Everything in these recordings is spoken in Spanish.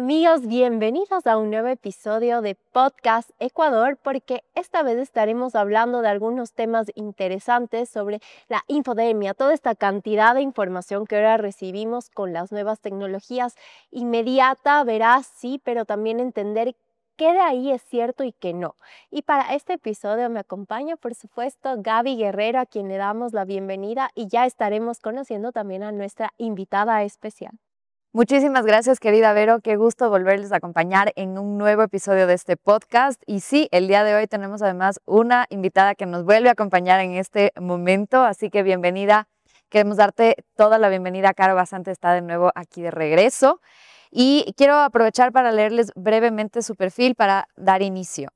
Amigos, bienvenidos a un nuevo episodio de Podcast Ecuador, porque esta vez estaremos hablando de algunos temas interesantes sobre la infodemia, toda esta cantidad de información que ahora recibimos con las nuevas tecnologías, inmediata, veraz, sí, pero también entender qué de ahí es cierto y qué no. Y para este episodio me acompaña, por supuesto, Gaby Guerrero, a quien le damos la bienvenida, y ya estaremos conociendo también a nuestra invitada especial. Muchísimas gracias, querida Vero. Qué gusto volverles a acompañar en un nuevo episodio de este podcast. Y sí, el día de hoy tenemos además una invitada que nos vuelve a acompañar en este momento, así que bienvenida. Queremos darte toda la bienvenida. Caro Basante está de nuevo aquí de regreso. Y quiero aprovechar para leerles brevemente su perfil para dar inicio.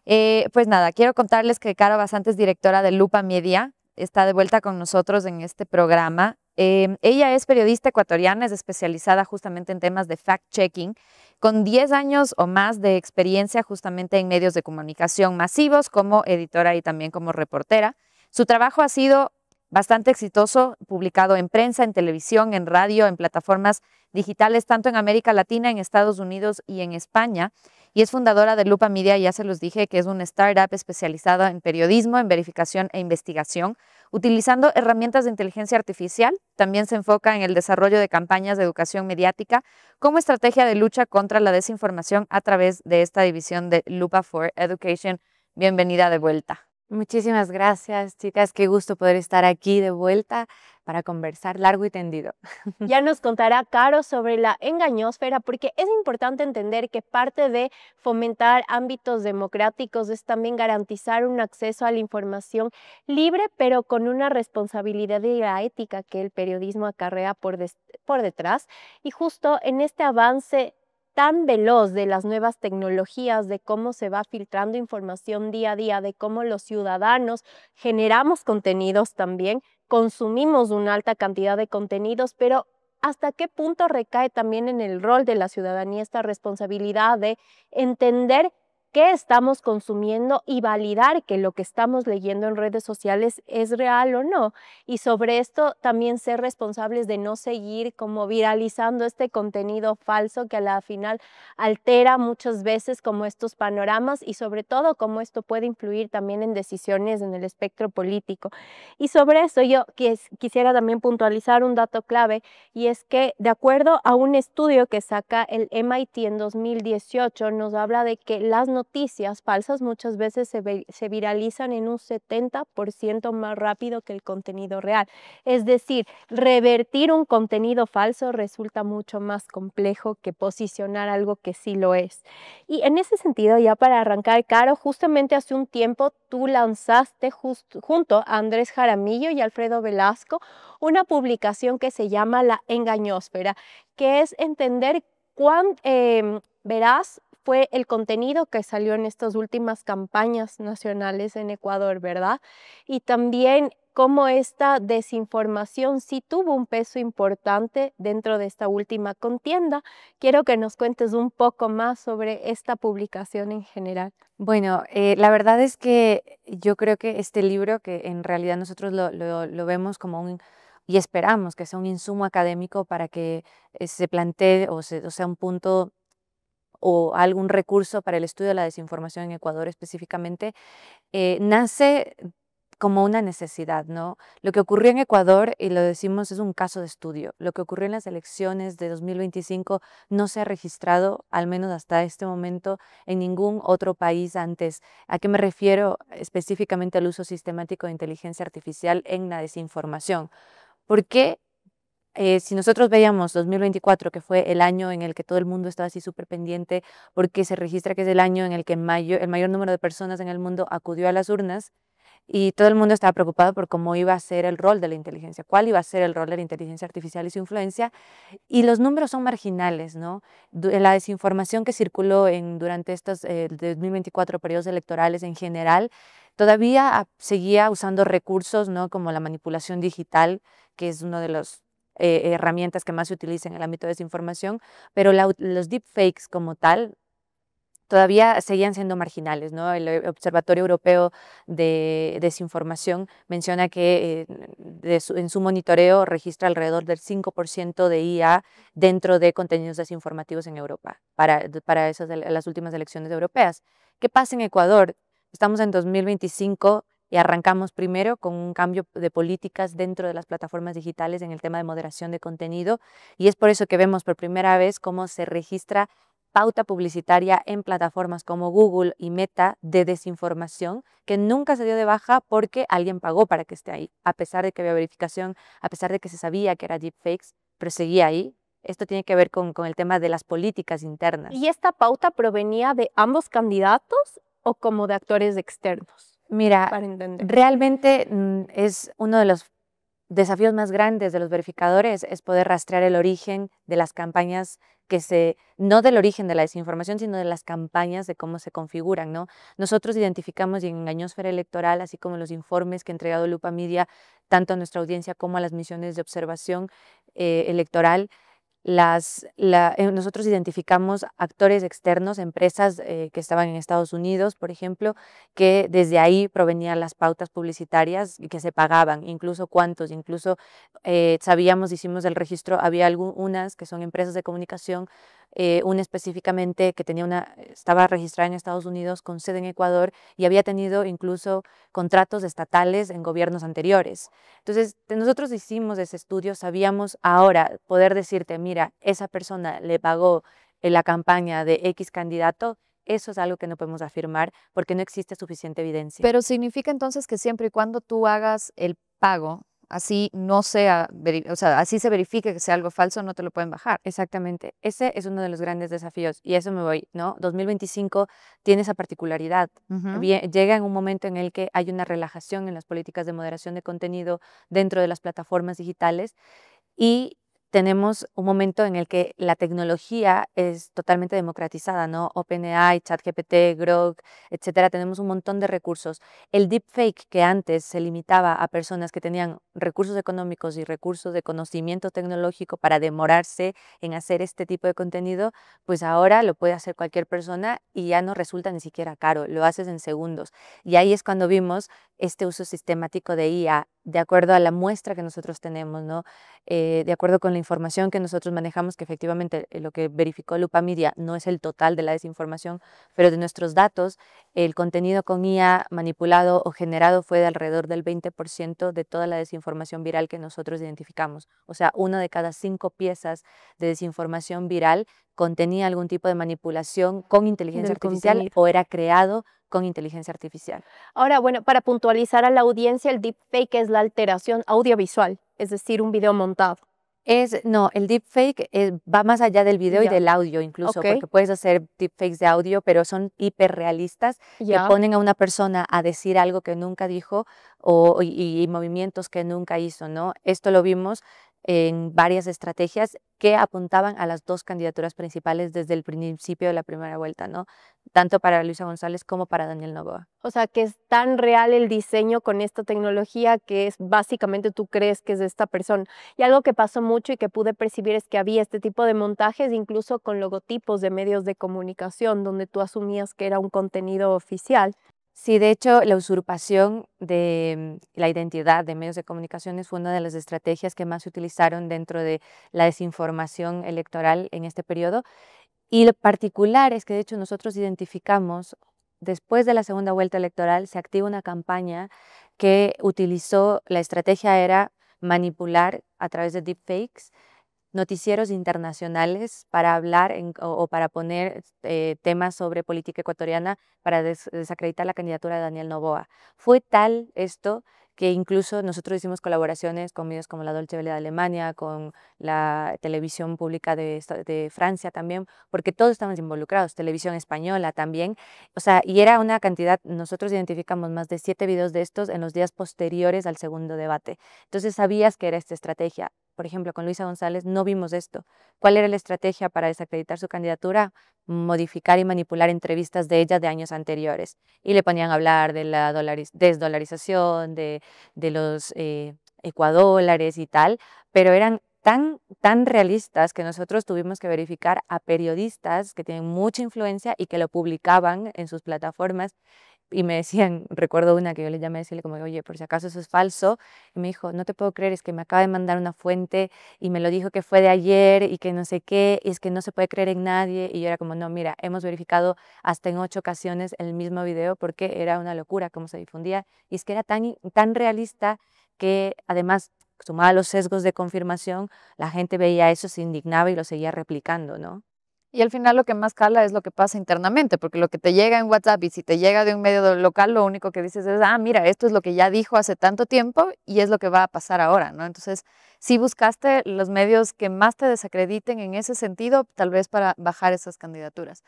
Pues nada, quiero contarles que Caro Basante es directora de Lupa Media. Está de vuelta con nosotros en este programa. Ella es periodista ecuatoriana, es especializada justamente en temas de fact-checking, con 10 años o más de experiencia justamente en medios de comunicación masivos como editora y también como reportera. Su trabajo ha sido bastante exitoso, publicado en prensa, en televisión, en radio, en plataformas digitales, tanto en América Latina, en Estados Unidos y en España. Y es fundadora de Lupa Media, ya se los dije, que es una startup especializada en periodismo, en verificación e investigación, utilizando herramientas de inteligencia artificial. También se enfoca en el desarrollo de campañas de educación mediática como estrategia de lucha contra la desinformación a través de esta división de Lupa for Education. Bienvenida de vuelta. Muchísimas gracias, chicas. Qué gusto poder estar aquí de vuelta para conversar largo y tendido. Ya nos contará Caro sobre la engañósfera, porque es importante entender que parte de fomentar ámbitos democráticos es también garantizar un acceso a la información libre, pero con una responsabilidad y la ética que el periodismo acarrea por detrás. Y justo en este avance tan veloz de las nuevas tecnologías, de cómo se va filtrando información día a día, de cómo los ciudadanos generamos contenidos también, consumimos una alta cantidad de contenidos, pero ¿hasta qué punto recae también en el rol de la ciudadanía esta responsabilidad de entender qué estamos consumiendo y validar que lo que estamos leyendo en redes sociales es real o no? Y sobre esto también ser responsables de no seguir como viralizando este contenido falso que a la final altera muchas veces como estos panoramas y sobre todo cómo esto puede influir también en decisiones en el espectro político. Y sobre eso yo quisiera también puntualizar un dato clave, y es que de acuerdo a un estudio que saca el MIT en 2018, nos habla de que las noticias falsas muchas veces se viralizan en un 70% más rápido que el contenido real. Es decir, revertir un contenido falso resulta mucho más complejo que posicionar algo que sí lo es. Y en ese sentido, ya para arrancar, Caro, justamente hace un tiempo tú lanzaste junto a Andrés Jaramillo y Alfredo Velasco una publicación que se llama La Engañósfera, que es entender cuán veraz fue el contenido que salió en estas últimas campañas nacionales en Ecuador, ¿verdad? Y también cómo esta desinformación sí tuvo un peso importante dentro de esta última contienda. Quiero que nos cuentes un poco más sobre esta publicación en general. Bueno, la verdad es que yo creo que este libro, que en realidad nosotros lo vemos como y esperamos que sea un insumo académico para que se plantee o sea un punto o algún recurso para el estudio de la desinformación en Ecuador específicamente, nace como una necesidad, ¿no? Lo que ocurrió en Ecuador, y lo decimos, es un caso de estudio. Lo que ocurrió en las elecciones de 2025 no se ha registrado, al menos hasta este momento, en ningún otro país antes. ¿A qué me refiero? Específicamente al uso sistemático de inteligencia artificial en la desinformación. ¿Por qué? Si nosotros veíamos 2024, que fue el año en el que todo el mundo estaba así súper pendiente, porque se registra que es el año en el que el mayor número de personas en el mundo acudió a las urnas, y todo el mundo estaba preocupado por cómo iba a ser el rol de la inteligencia, cuál iba a ser el rol de la inteligencia artificial y su influencia, y los números son marginales, ¿no? La desinformación que circuló durante estos 2024 periodos electorales en general, todavía seguía usando recursos, ¿no? Como la manipulación digital, que es uno de los herramientas que más se utiliza en el ámbito de desinformación, pero los deepfakes como tal todavía seguían siendo marginales, ¿no? El Observatorio Europeo de Desinformación menciona que en su monitoreo registra alrededor del 5% de IA dentro de contenidos desinformativos en Europa para las últimas elecciones europeas. ¿Qué pasa en Ecuador? Estamos en 2025 y arrancamos primero con un cambio de políticas dentro de las plataformas digitales en el tema de moderación de contenido, y es por eso que vemos por primera vez cómo se registra pauta publicitaria en plataformas como Google y Meta de desinformación, que nunca se dio de baja porque alguien pagó para que esté ahí, a pesar de que había verificación, a pesar de que se sabía que era deepfakes, pero seguía ahí. Esto tiene que ver con el tema de las políticas internas. ¿Y esta pauta provenía de ambos candidatos o como de actores externos? Mira, Para entender. realmente es uno de los desafíos más grandes de los verificadores, es poder rastrear el origen de las campañas no del origen de la desinformación, sino de las campañas, de cómo se configuran, ¿no? Nosotros identificamos y en Engañósfera Electoral, así como los informes que ha entregado Lupa Media, tanto a nuestra audiencia como a las misiones de observación electoral, nosotros identificamos actores externos, empresas que estaban en Estados Unidos, por ejemplo, que desde ahí provenían las pautas publicitarias y que se pagaban, incluso cuántos, incluso sabíamos, hicimos el registro, había unas que son empresas de comunicación, una específicamente que estaba registrada en Estados Unidos con sede en Ecuador y había tenido incluso contratos estatales en gobiernos anteriores. Entonces, nosotros hicimos ese estudio, sabíamos ahora poder decirte, mira, esa persona le pagó en la campaña de X candidato. Eso es algo que no podemos afirmar porque no existe suficiente evidencia. Pero significa entonces que siempre y cuando tú hagas el pago, así no sea, o sea, así se verifique que sea algo falso, no te lo pueden bajar. Exactamente. Ese es uno de los grandes desafíos y a eso me voy, ¿no? 2025 tiene esa particularidad. Llega en un momento en el que hay una relajación en las políticas de moderación de contenido dentro de las plataformas digitales y tenemos un momento en el que la tecnología es totalmente democratizada, ¿no? OpenAI, ChatGPT, Grok, etcétera. Tenemos un montón de recursos. El deepfake, que antes se limitaba a personas que tenían recursos económicos y recursos de conocimiento tecnológico para demorarse en hacer este tipo de contenido, pues ahora lo puede hacer cualquier persona y ya no resulta ni siquiera caro, lo haces en segundos. Y ahí es cuando vimos este uso sistemático de IA, de acuerdo a la muestra que nosotros tenemos, ¿no? De acuerdo con la información que nosotros manejamos, que efectivamente lo que verificó Lupa Media no es el total de la desinformación, pero de nuestros datos, el contenido con IA manipulado o generado fue de alrededor del 20% de toda la desinformación viral que nosotros identificamos. O sea, 1 de cada 5 piezas de desinformación viral contenía algún tipo de manipulación con inteligencia artificial o era creado con inteligencia artificial. Ahora, bueno, para puntualizar a la audiencia, el deepfake es la alteración audiovisual, es decir, un video montado. No, el deepfake va más allá del video y del audio incluso, porque puedes hacer deepfakes de audio, pero son hiperrealistas que ponen a una persona a decir algo que nunca dijo y movimientos que nunca hizo, ¿no? Esto lo vimos en varias estrategias que apuntaban a las 2 candidaturas principales desde el principio de la primera vuelta, ¿no? Tanto para Luisa González como para Daniel Noboa. O sea, que es tan real el diseño con esta tecnología que es básicamente tú crees que es de esta persona. Y algo que pasó mucho y que pude percibir es que había este tipo de montajes incluso con logotipos de medios de comunicación donde tú asumías que era un contenido oficial. Sí, de hecho, la usurpación de la identidad de medios de comunicaciones fue una de las estrategias que más se utilizaron dentro de la desinformación electoral en este periodo. Y lo particular es que, de hecho, nosotros identificamos, después de la segunda vuelta electoral, se activa una campaña que utilizó, la estrategia era manipular a través de deepfakes noticieros internacionales para hablar o para poner temas sobre política ecuatoriana para desacreditar la candidatura de Daniel Noboa. Fue tal esto que incluso nosotros hicimos colaboraciones con medios como la Deutsche Welle de Alemania, con la televisión pública de Francia también, porque todos estamos involucrados, televisión española también, o sea, y era una cantidad, nosotros identificamos más de 7 videos de estos en los días posteriores al segundo debate. Entonces sabías que era esta estrategia. Por ejemplo, con Luisa González no vimos esto. ¿Cuál era la estrategia para desacreditar su candidatura? Modificar y manipular entrevistas de ella de años anteriores. Y le ponían a hablar de la desdolarización, de los ecuadólares y tal, pero eran tan realistas que nosotros tuvimos que verificar a periodistas que tienen mucha influencia y que lo publicaban en sus plataformas. Y me decían, recuerdo una que yo le llamé a decirle como, oye, por si acaso eso es falso. Y me dijo, no te puedo creer, es que me acaba de mandar una fuente y me lo dijo que fue de ayer y que no sé qué, y es que no se puede creer en nadie. Y yo era como, no, mira, hemos verificado hasta en 8 ocasiones el mismo video porque era una locura cómo se difundía. Y es que era tan realista que además, sumado a los sesgos de confirmación, la gente veía eso, se indignaba y lo seguía replicando, ¿no? Y al final lo que más cala es lo que pasa internamente, porque lo que te llega en WhatsApp y si te llega de un medio local, lo único que dices es, ah, mira, esto es lo que ya dijo hace tanto tiempo y es lo que va a pasar ahora, ¿no? Entonces, si buscaste los medios que más te desacrediten en ese sentido, tal vez para bajar esas candidaturas.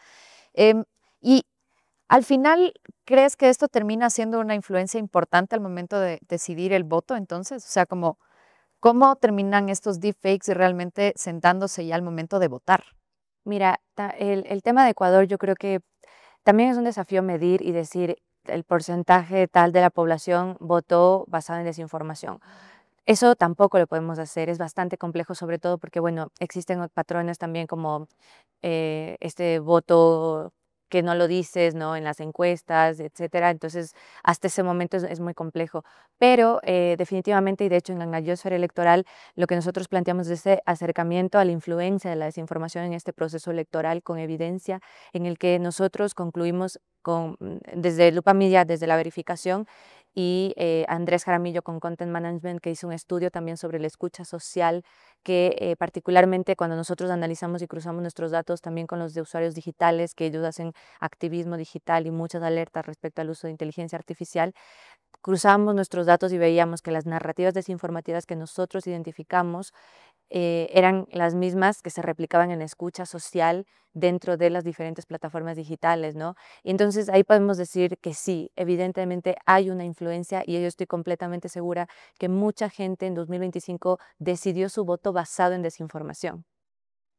Y al final, ¿crees que esto termina siendo una influencia importante al momento de decidir el voto entonces? O sea, como, ¿cómo terminan estos deepfakes realmente sentándose ya al momento de votar? Mira, el tema de Ecuador yo creo que también es un desafío medir y decir el porcentaje tal de la población votó basado en desinformación. Eso tampoco lo podemos hacer, es bastante complejo, sobre todo porque, bueno, existen patrones también como este voto que no lo dices, ¿no? En las encuestas, etcétera. Entonces, hasta ese momento es muy complejo. Pero definitivamente, y de hecho en la Biosfera Electoral, lo que nosotros planteamos es ese acercamiento a la influencia de la desinformación en este proceso electoral con evidencia, en el que nosotros concluimos desde Lupa Media, desde la verificación, y Andrés Jaramillo con Content Management, que hizo un estudio también sobre la escucha social, que particularmente cuando nosotros analizamos y cruzamos nuestros datos también con los de usuarios digitales, que ellos hacen activismo digital y muchas alertas respecto al uso de inteligencia artificial, cruzamos nuestros datos y veíamos que las narrativas desinformativas que nosotros identificamos eran las mismas que se replicaban en la escucha social dentro de las diferentes plataformas digitales, ¿no? Y entonces ahí podemos decir que sí, evidentemente hay una influencia y yo estoy completamente segura que mucha gente en 2025 decidió su voto basado en desinformación.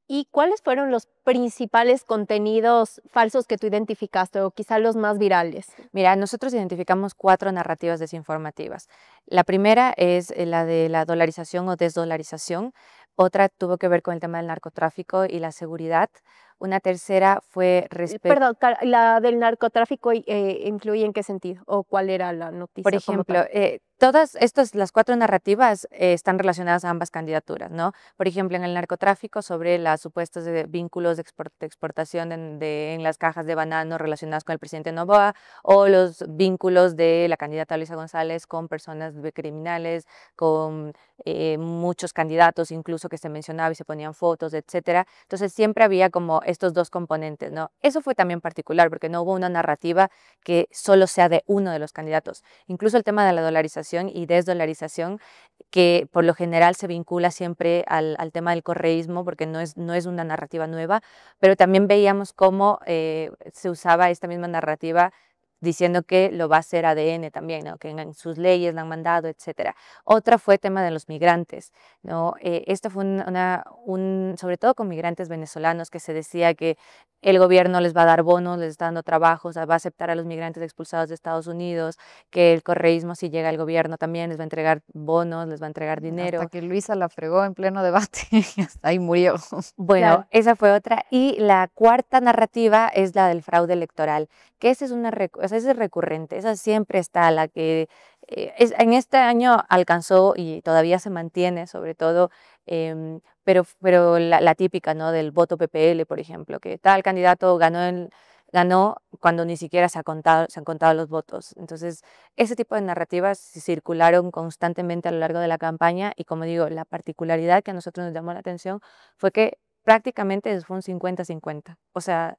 ¿Y cuáles fueron los principales contenidos falsos que tú identificaste o quizá los más virales? Mira, nosotros identificamos 4 narrativas desinformativas. La primera es la de la dolarización o desdolarización. Otra tuvo que ver con el tema del narcotráfico y la seguridad. Una tercera fue respecto, Perdón, la del narcotráfico ¿influye en qué sentido? ¿O cuál era la noticia por como ejemplo, tal? todas estas, las 4 narrativas están relacionadas a ambas candidaturas, ¿no? Por ejemplo, en el narcotráfico, sobre las supuestos vínculos de exportación en las cajas de banano relacionadas con el presidente Noboa, o los vínculos de la candidata Luisa González con personas criminales, con muchos candidatos incluso que se mencionaba y se ponían fotos, etcétera. Entonces siempre había como estos 2 componentes, ¿no? Eso fue también particular porque no hubo una narrativa que solo sea de uno de los candidatos. Incluso el tema de la dolarización y desdolarización, que por lo general se vincula siempre al tema del correísmo, porque no es una narrativa nueva, pero también veíamos cómo se usaba esta misma narrativa diciendo que lo va a hacer ADN también, ¿no? Que en sus leyes la han mandado, etcétera. Otra fue tema de los migrantes, ¿no? Esto fue sobre todo con migrantes venezolanos, que se decía que el gobierno les va a dar bonos, les está dando trabajos, va a aceptar a los migrantes expulsados de Estados Unidos, que el correísmo, si llega al gobierno también, les va a entregar bonos, les va a entregar dinero. Hasta que Luisa la fregó en pleno debate y hasta ahí murió. Bueno, Claro. esa fue otra. Y la cuarta narrativa es la del fraude electoral, que esa es recurrente, esa siempre está, la que en este año alcanzó y todavía se mantiene, sobre todo, pero la típica, ¿no? Del voto PPL, por ejemplo, que tal candidato ganó cuando ni siquiera se han contado los votos. Entonces, ese tipo de narrativas circularon constantemente a lo largo de la campaña y, como digo, la particularidad que a nosotros nos llamó la atención fue que prácticamente fue un 50-50. O sea,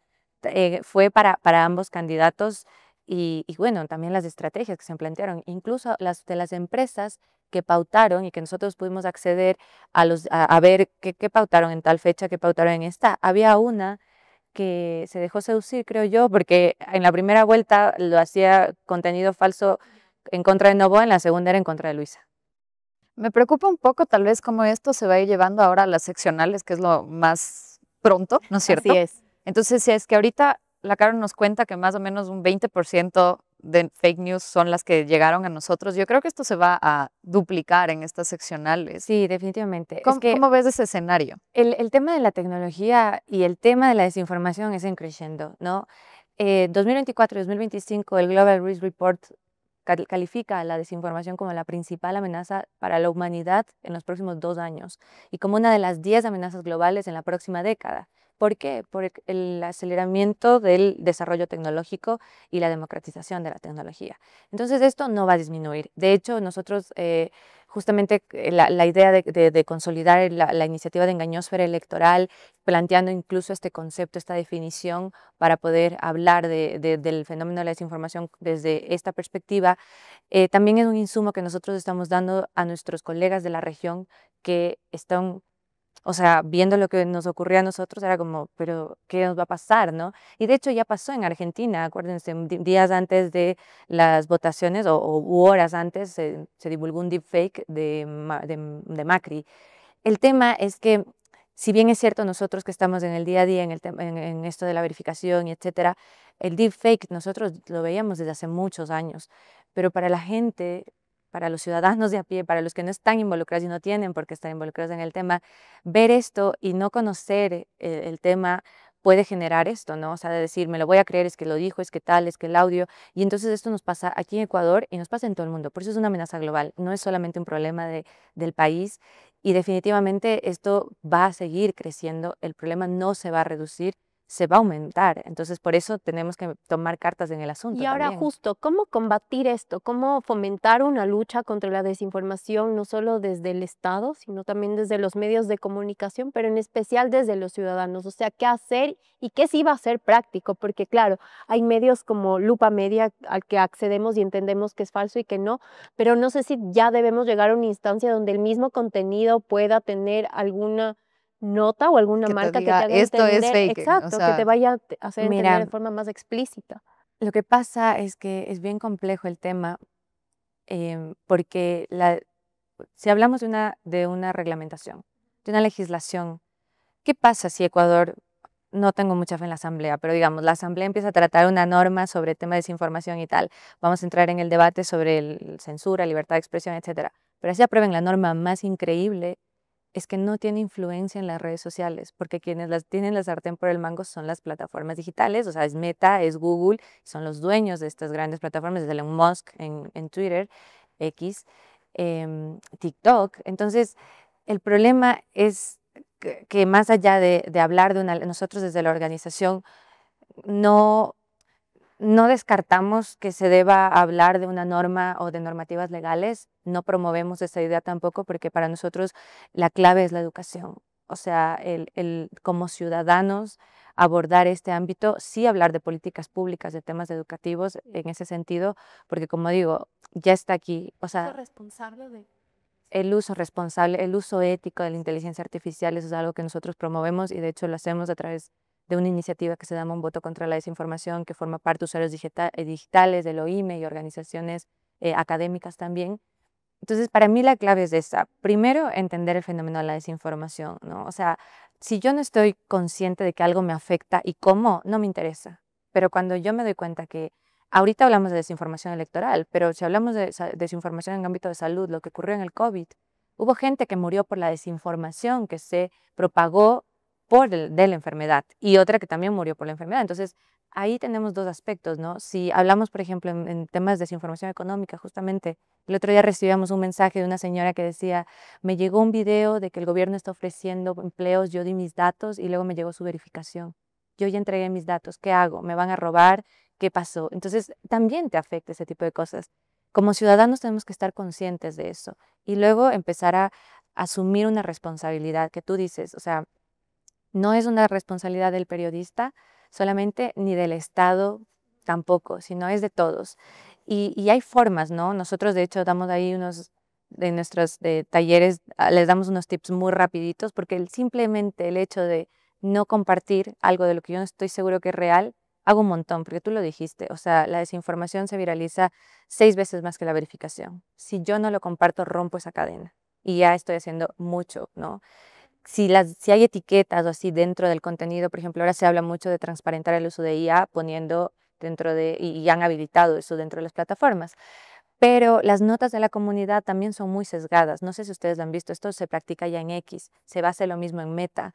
fue para ambos candidatos y bueno, también las estrategias que se plantearon, incluso las de las empresas que pautaron y que nosotros pudimos acceder a ver qué pautaron en tal fecha, qué pautaron en esta. Había una que se dejó seducir, creo yo, porque en la primera vuelta lo hacía contenido falso en contra de Novoa, en la segunda era en contra de Luisa. Me preocupa un poco tal vez cómo esto se va a ir llevando ahora a las seccionales, que es lo más pronto, ¿no es cierto? Así es. Entonces, si es que ahorita la Caro nos cuenta que más o menos un 20% de fake news son las que llegaron a nosotros. Yo creo que esto se va a duplicar en estas seccionales. Sí, definitivamente. ¿Cómo ves ese escenario? El tema de la tecnología y el tema de la desinformación es creciendo, ¿no? 2024 y 2025, el Global Risk Report califica a la desinformación como la principal amenaza para la humanidad en los próximos 2 años y como una de las 10 amenazas globales en la próxima década. ¿Por qué? Por el aceleramiento del desarrollo tecnológico y la democratización de la tecnología. Entonces, esto no va a disminuir. De hecho, nosotros, justamente la idea de consolidar la iniciativa de engañósfera electoral, planteando incluso este concepto, esta definición, para poder hablar del fenómeno de la desinformación desde esta perspectiva, también es un insumo que nosotros estamos dando a nuestros colegas de la región que están, o sea, viendo lo que nos ocurría a nosotros, era como, pero ¿qué nos va a pasar, no? Y de hecho ya pasó en Argentina, acuérdense, días antes de las votaciones u horas antes se divulgó un deepfake de Macri. El tema es que, si bien es cierto nosotros que estamos en el día a día en esto de la verificación y etcétera, el deepfake nosotros lo veíamos desde hace muchos años, pero para la gente, para los ciudadanos de a pie, para los que no están involucrados y no tienen por qué estar involucrados en el tema, ver esto y no conocer el tema puede generar esto, ¿no? O sea, de decir, me lo voy a creer, es que lo dijo, es que tal, es que el audio, y entonces esto nos pasa aquí en Ecuador y nos pasa en todo el mundo. Por eso es una amenaza global, no es solamente un problema del país, y definitivamente esto va a seguir creciendo, el problema no se va a reducir, se va a aumentar. Entonces, por eso tenemos que tomar cartas en el asunto Y ahora también. justo, ¿cómo combatir esto? ¿Cómo fomentar una lucha contra la desinformación, no solo desde el Estado, sino también desde los medios de comunicación, pero en especial desde los ciudadanos? O sea, ¿qué hacer y qué sí va a ser práctico? Porque claro, hay medios como Lupa Media al que accedemos y entendemos que es falso y que no, pero no sé si ya debemos llegar a una instancia donde el mismo contenido pueda tener alguna nota o alguna Que te marca que diga, te haga esto es entender, fake, o exacto, que te sea, vaya a hacer entender de Mira, forma más explícita. lo que pasa es que es bien complejo el tema, porque si hablamos de una reglamentación, de una legislación, ¿qué pasa si Ecuador, no tengo mucha fe en la Asamblea, pero digamos, la Asamblea empieza a tratar una norma sobre el tema de desinformación y tal? Vamos a entrar en el debate sobre censura, libertad de expresión, etcétera. Pero así aprueben la norma más increíble, es que no tiene influencia en las redes sociales, porque quienes tienen la sartén por el mango son las plataformas digitales, o sea, es Meta, es Google, son los dueños de estas grandes plataformas, desde Elon Musk en Twitter, X, TikTok. Entonces, el problema es que más allá de hablar nosotros desde la organización, no, no descartamos que se deba hablar de una norma o de normativas legales, no promovemos esa idea tampoco, porque para nosotros la clave es la educación. O sea, como ciudadanos abordar este ámbito, sí hablar de políticas públicas, de temas educativos en ese sentido, porque como digo, ya está aquí. O sea, Responsable de... el uso responsable, el uso ético de la inteligencia artificial, eso es algo que nosotros promovemos y de hecho lo hacemos a través de una iniciativa que se llama Un Voto contra la Desinformación, que forma parte de usuarios digitales del OIME y organizaciones académicas también. Entonces, para mí la clave es esa. Primero, entender el fenómeno de la desinformación, ¿no? O sea, si yo no estoy consciente de que algo me afecta y cómo, no me interesa. Pero cuando yo me doy cuenta que ahorita hablamos de desinformación electoral, pero si hablamos de desinformación en ámbito de salud, lo que ocurrió en el COVID, hubo gente que murió por la desinformación que se propagó de la enfermedad y otra que también murió por la enfermedad. Entonces, ahí tenemos dos aspectos, ¿no? Si hablamos, por ejemplo, en temas de desinformación económica, justamente, el otro día recibíamos un mensaje de una señora que decía, me llegó un video de que el gobierno está ofreciendo empleos, yo di mis datos y luego me llegó su verificación. Yo ya entregué mis datos, ¿qué hago? ¿Me van a robar? ¿Qué pasó? Entonces, también te afecta ese tipo de cosas. Como ciudadanos tenemos que estar conscientes de eso y luego empezar a asumir una responsabilidad que tú dices, o sea, no es una responsabilidad del periodista solamente, ni del Estado tampoco, sino es de todos. Y hay formas, ¿no? Nosotros, de hecho, damos ahí unos de nuestros talleres, les damos unos tips muy rapiditos, porque simplemente el hecho de no compartir algo de lo que yo no estoy seguro que es real, hago un montón, porque tú lo dijiste, o sea, la desinformación se viraliza 6 veces más que la verificación. Si yo no lo comparto, rompo esa cadena. Y ya estoy haciendo mucho, ¿no? Si hay etiquetas o así dentro del contenido, por ejemplo, ahora se habla mucho de transparentar el uso de IA poniendo y han habilitado eso dentro de las plataformas. Pero las notas de la comunidad también son muy sesgadas. No sé si ustedes lo han visto, esto se practica ya en X, se va a hacer lo mismo en Meta.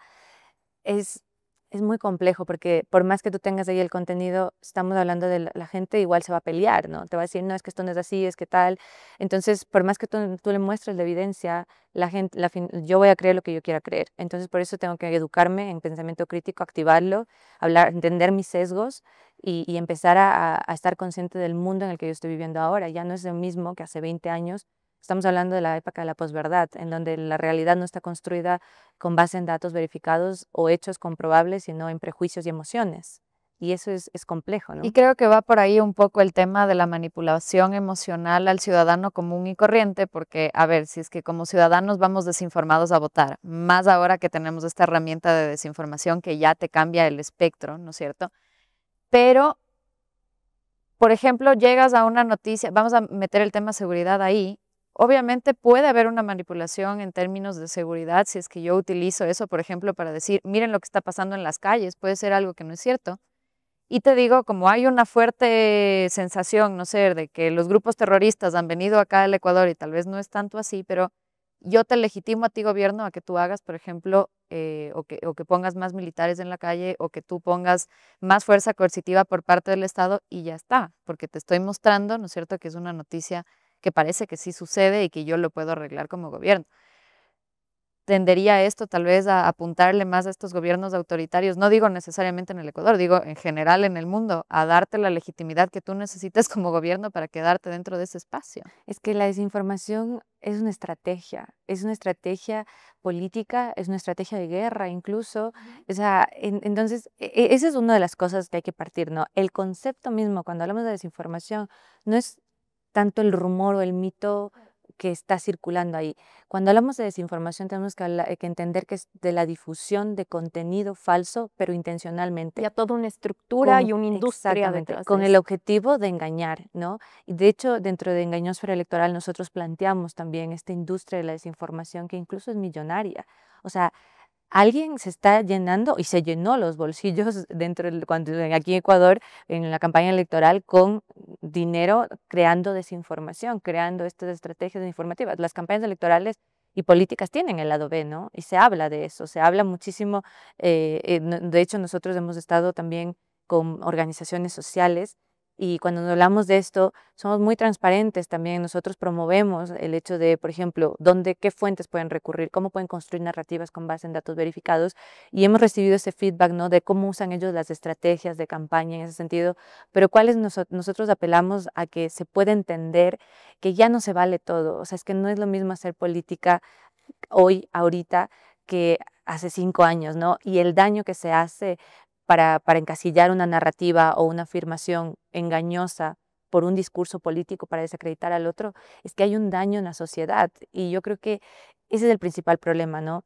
Es, es muy complejo porque por más que tú tengas ahí el contenido, estamos hablando de la gente igual se va a pelear, ¿no? Te va a decir, no, es que esto no es así, es que tal. Entonces, por más que tú le muestres la evidencia, yo voy a creer lo que yo quiera creer. Entonces, por eso tengo que educarme en pensamiento crítico, activarlo, entender mis sesgos y empezar a estar consciente del mundo en el que yo estoy viviendo ahora. Ya no es lo mismo que hace 20 años. Estamos hablando de la época de la posverdad, en donde la realidad no está construida con base en datos verificados o hechos comprobables, sino en prejuicios y emociones. Y eso es complejo, ¿no? Y creo que va por ahí un poco el tema de la manipulación emocional al ciudadano común y corriente, porque, a ver, si es que como ciudadanos vamos desinformados a votar, más ahora que tenemos esta herramienta de desinformación que ya te cambia el espectro, ¿no es cierto? Pero, por ejemplo, llegas a una noticia, vamos a meter el tema seguridad ahí. Obviamente puede haber una manipulación en términos de seguridad si es que yo utilizo eso, por ejemplo, para decir, miren lo que está pasando en las calles, puede ser algo que no es cierto. Y te digo, como hay una fuerte sensación, no sé, de que los grupos terroristas han venido acá al Ecuador y tal vez no es tanto así, pero yo te legitimo a ti, gobierno, a que tú hagas, por ejemplo, o que pongas más militares en la calle o que tú pongas más fuerza coercitiva por parte del Estado y ya está, porque te estoy mostrando, ¿no es cierto?, que es una noticia que parece que sí sucede y que yo lo puedo arreglar como gobierno. Tendería esto tal vez a apuntarle más a estos gobiernos autoritarios, no digo necesariamente en el Ecuador, digo en general en el mundo, a darte la legitimidad que tú necesitas como gobierno para quedarte dentro de ese espacio. Es que la desinformación es una estrategia política, es una estrategia de guerra incluso. O sea, entonces, esa es una de las cosas que hay que partir, ¿no? El concepto mismo, cuando hablamos de desinformación, no es tanto el rumor o el mito que está circulando ahí. Cuando hablamos de desinformación tenemos que entender que es de la difusión de contenido falso, pero intencionalmente. Ya toda una estructura y una industria Exactamente, detrás con de el eso. objetivo de engañar, ¿no? Y de hecho, dentro de Engañósfera Electoral nosotros planteamos también esta industria de la desinformación que incluso es millonaria. O sea, alguien se está llenando y se llenó los bolsillos aquí en Ecuador, en la campaña electoral, con dinero creando desinformación, creando estas estrategias informativas. Las campañas electorales y políticas tienen el lado B, ¿no? Y se habla de eso, se habla muchísimo. De hecho, nosotros hemos estado también con organizaciones sociales y cuando nos hablamos de esto, somos muy transparentes también. Nosotros promovemos el hecho de, por ejemplo, qué fuentes pueden recurrir, cómo pueden construir narrativas con base en datos verificados. Y hemos recibido ese feedback, ¿no? De cómo usan ellos las estrategias de campaña en ese sentido. Pero nosotros apelamos a que se pueda entender que ya no se vale todo. O sea, es que no es lo mismo hacer política hoy, ahorita, que hace 5 años, ¿no? Y el daño que se hace para encasillar una narrativa o una afirmación engañosa por un discurso político para desacreditar al otro, es que hay un daño en la sociedad. Y yo creo que ese es el principal problema, ¿no?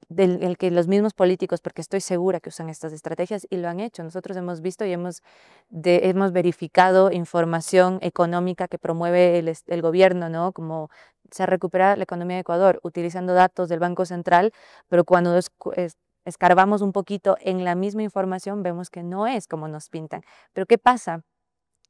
El que los mismos políticos, porque estoy segura que usan estas estrategias y lo han hecho. Nosotros hemos visto y hemos verificado información económica que promueve el gobierno, ¿no? Como se ha recuperado la economía de Ecuador utilizando datos del Banco Central, pero cuando escarbamos un poquito en la misma información, vemos que no es como nos pintan. Pero ¿qué pasa?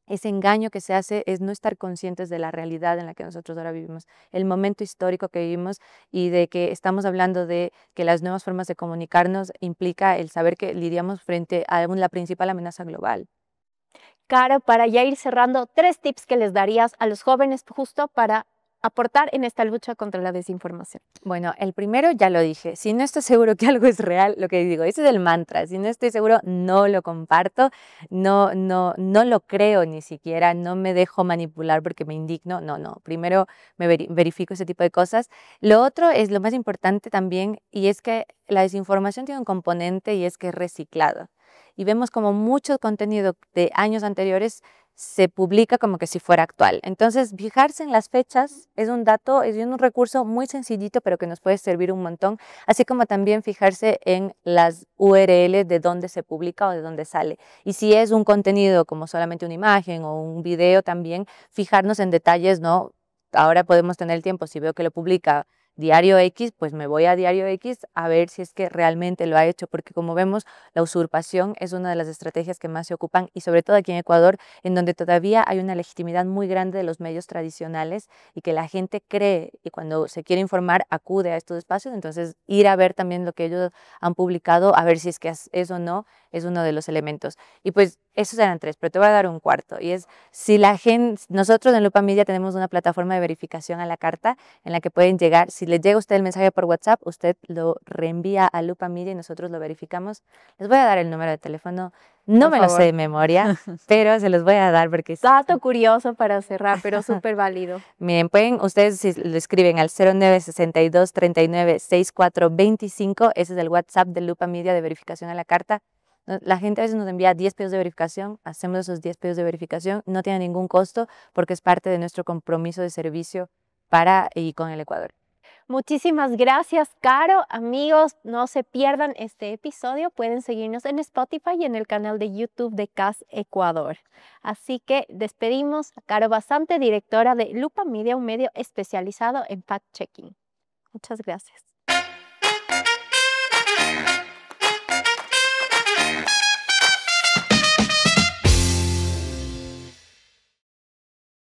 Ese engaño que se hace es no estar conscientes de la realidad en la que nosotros ahora vivimos, el momento histórico que vivimos y de que estamos hablando de que las nuevas formas de comunicarnos implica el saber que lidiamos frente a la principal amenaza global. Caro, para ya ir cerrando, 3 tips que les darías a los jóvenes justo para aportar en esta lucha contra la desinformación. Bueno, el primero ya lo dije, si no estoy seguro que algo es real, lo que digo, ese es el mantra, si no estoy seguro no lo comparto, no lo creo ni siquiera, no me dejo manipular porque me indigno, no, primero me verifico ese tipo de cosas. Lo otro es lo más importante también y es que la desinformación tiene un componente y es que es reciclado. Y vemos como mucho contenido de años anteriores se publica como que si fuera actual. Entonces, fijarse en las fechas es un dato, es un recurso muy sencillito, pero que nos puede servir un montón, así como también fijarse en las URL de dónde se publica o de dónde sale. Y si es un contenido como solamente una imagen o un video también, fijarnos en detalles, ¿no? Ahora podemos tener el tiempo, si veo que lo publica Diario X, pues me voy a Diario X a ver si es que realmente lo ha hecho, porque como vemos, la usurpación es una de las estrategias que más se ocupan y sobre todo aquí en Ecuador, en donde todavía hay una legitimidad muy grande de los medios tradicionales y que la gente cree y cuando se quiere informar acude a estos espacios, entonces ir a ver también lo que ellos han publicado, a ver si es que es o no, es uno de los elementos. Y pues esos eran 3, pero te voy a dar un cuarto y es si la gente, nosotros en Lupa Media tenemos una plataforma de verificación a la carta en la que pueden llegar, si les llega a usted el mensaje por WhatsApp, usted lo reenvía a Lupa Media y nosotros lo verificamos. Les voy a dar el número de teléfono, no Por me favor. lo sé de memoria, pero se los voy a dar porque Dato curioso para cerrar, pero súper válido. miren, pueden, ustedes si lo escriben al 0962 39 64 25, ese es el WhatsApp de Lupa Media de verificación a la carta. La gente a veces nos envía 10 pedidos de verificación, hacemos esos 10 pedidos de verificación, no tiene ningún costo porque es parte de nuestro compromiso de servicio para y con el Ecuador. Muchísimas gracias, Caro. Amigos, no se pierdan este episodio. Pueden seguirnos en Spotify y en el canal de YouTube de CAS Ecuador. Así que despedimos a Caro Basante, directora de Lupa Media, un medio especializado en fact-checking. Muchas gracias.